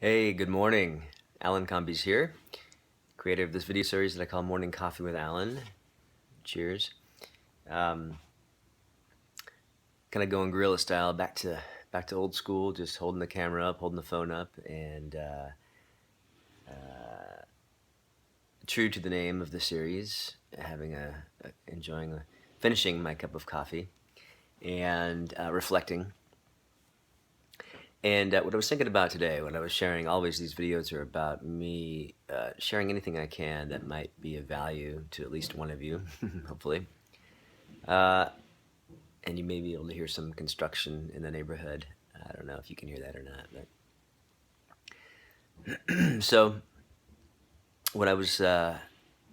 Hey, good morning. Alan Combies here, creator of this video series that I call Morning Coffee with Alan. Cheers. Um, kind of going guerrilla style, back to old school, just holding the camera up, holding the phone up, and true to the name of the series, finishing my cup of coffee, and reflecting. And what I was thinking about today, what I was sharing, always these videos are about me sharing anything I can that might be of value to at least one of you, hopefully. Uh, and you may be able to hear some construction in the neighborhood. I don't know if you can hear that or not. But so, what I was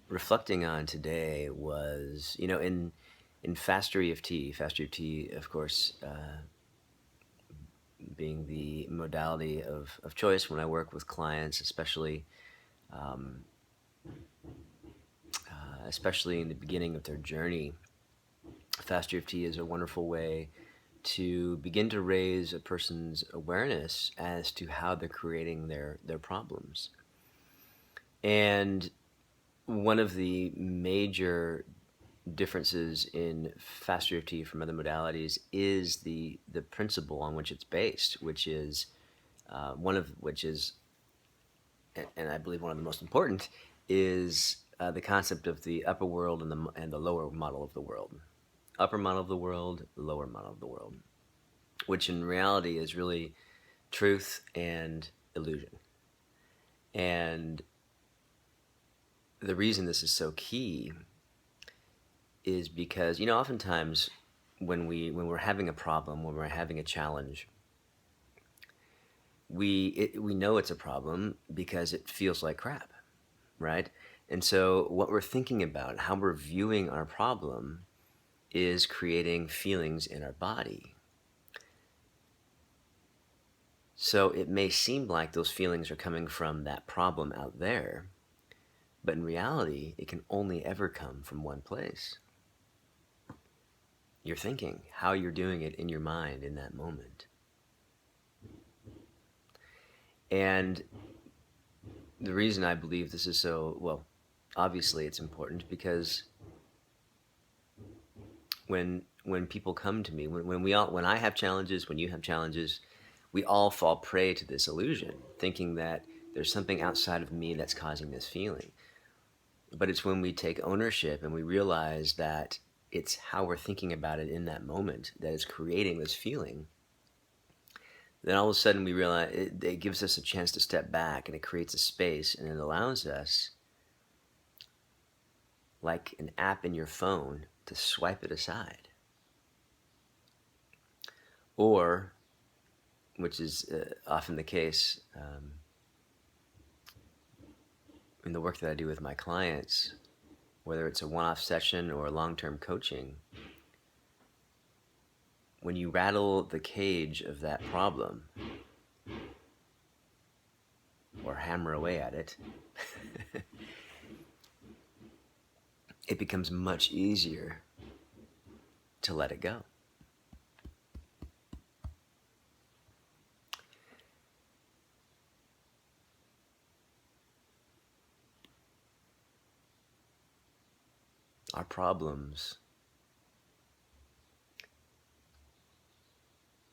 reflecting on today was, in Fast EFT, of course, being the modality of choice when I work with clients, um, especially in the beginning of their journey. Fast EFT is a wonderful way to begin to raise a person's awareness as to how they're creating their problems. And one of the major differences in fast EFT from other modalities is the principle on which it's based, which is one of which is, and I believe one of the most important, is the concept of the upper world and the lower model of the world. Upper model of the world, lower model of the world, which in reality is really truth and illusion. And the reason this is so key is because, oftentimes when we're having a problem, when we're having a challenge, we know it's a problem because it feels like crap, right? And so what we're thinking about, how we're viewing our problem, is creating feelings in our body. So it may seem like those feelings are coming from that problem out there, but in reality, it can only ever come from one place. You're thinking, how you're doing it in your mind in that moment. And the reason I believe this is so, well, obviously it's important because when people come to me, when I have challenges, when you have challenges, we all fall prey to this illusion, thinking that there's something outside of me that's causing this feeling. But it's when we take ownership and we realize that it's how we're thinking about it in that moment that is creating this feeling, then all of a sudden we realize it gives us a chance to step back, and it creates a space, and it allows us, like an app in your phone, to swipe it aside. Or, which is often the case in the work that I do with my clients, whether it's a one-off session or long-term coaching, when you rattle the cage of that problem or hammer away at it, it becomes much easier to let it go. Our problems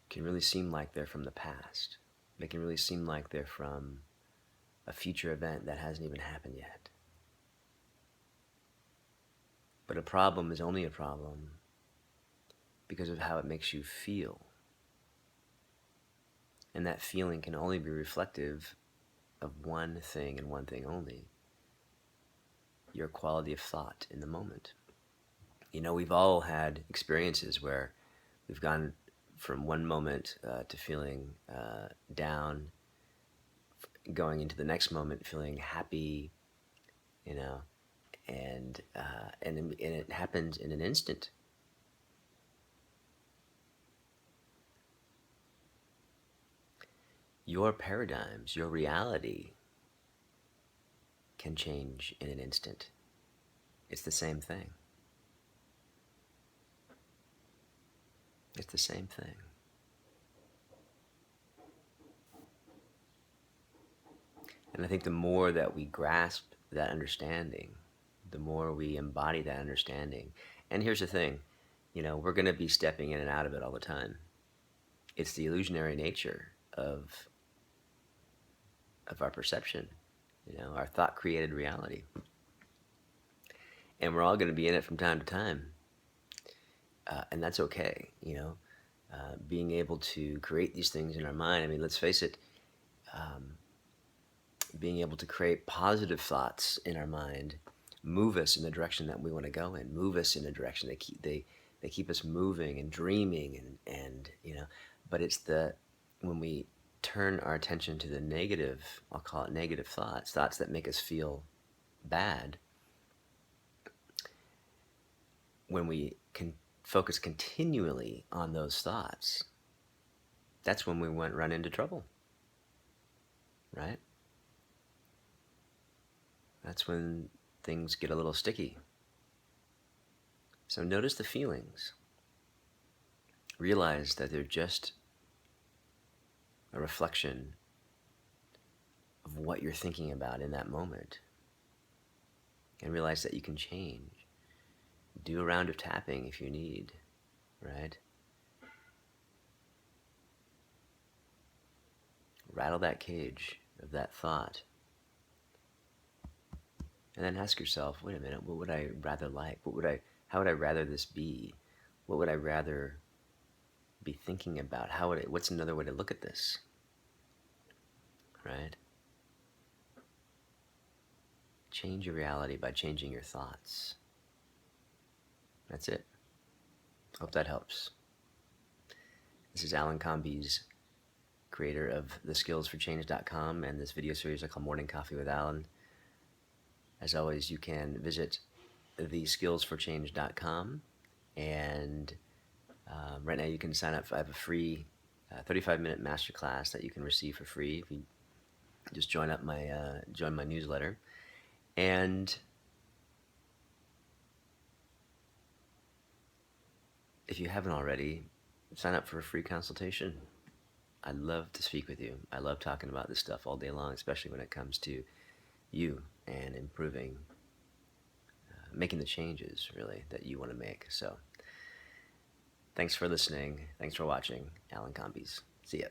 can really seem like they're from the past. They can really seem like they're from a future event that hasn't even happened yet. But a problem is only a problem because of how it makes you feel. And that feeling can only be reflective of one thing and one thing only: your quality of thought in the moment. We've all had experiences where we've gone from one moment to feeling down, going into the next moment feeling happy, you know, and it happens in an instant. Your paradigms, your reality can change in an instant. It's the same thing. It's the same thing. And I think the more that we grasp that understanding, the more we embody that understanding. And here's the thing, we're going to be stepping in and out of it all the time. It's the illusionary nature of our perception. Our thought created reality. And we're all going to be in it from time to time. And that's okay, being able to create these things in our mind. I mean, let's face it, being able to create positive thoughts in our mind move us in the direction that we want to go in, move us in a direction they keep us moving and dreaming and but it's when we turn our attention to the negative, I'll call it negative thoughts that make us feel bad, when we can focus continually on those thoughts, that's when we run into trouble, right? That's when things get a little sticky. So notice the feelings. Realize that they're just a reflection of what you're thinking about in that moment. And realize that you can change. Do a round of tapping if you need, right? Rattle that cage of that thought. And then ask yourself, wait a minute, what would I rather like? How would I rather this be? What would I rather be thinking about? What's another way to look at this? Right? Change your reality by changing your thoughts. That's it. Hope that helps. This is Alan Combies, creator of theskillsforchange.com and this video series I call Morning Coffee with Alan. As always, you can visit theskillsforchange.com, and right now you can sign up. I have a free 35-minute masterclass that you can receive for free if you just join my newsletter. And if you haven't already, sign up for a free consultation. I'd love to speak with you. I love talking about this stuff all day long, especially when it comes to you and improving, making the changes, really, that you want to make. So thanks for listening. Thanks for watching. Alan Combies. See ya.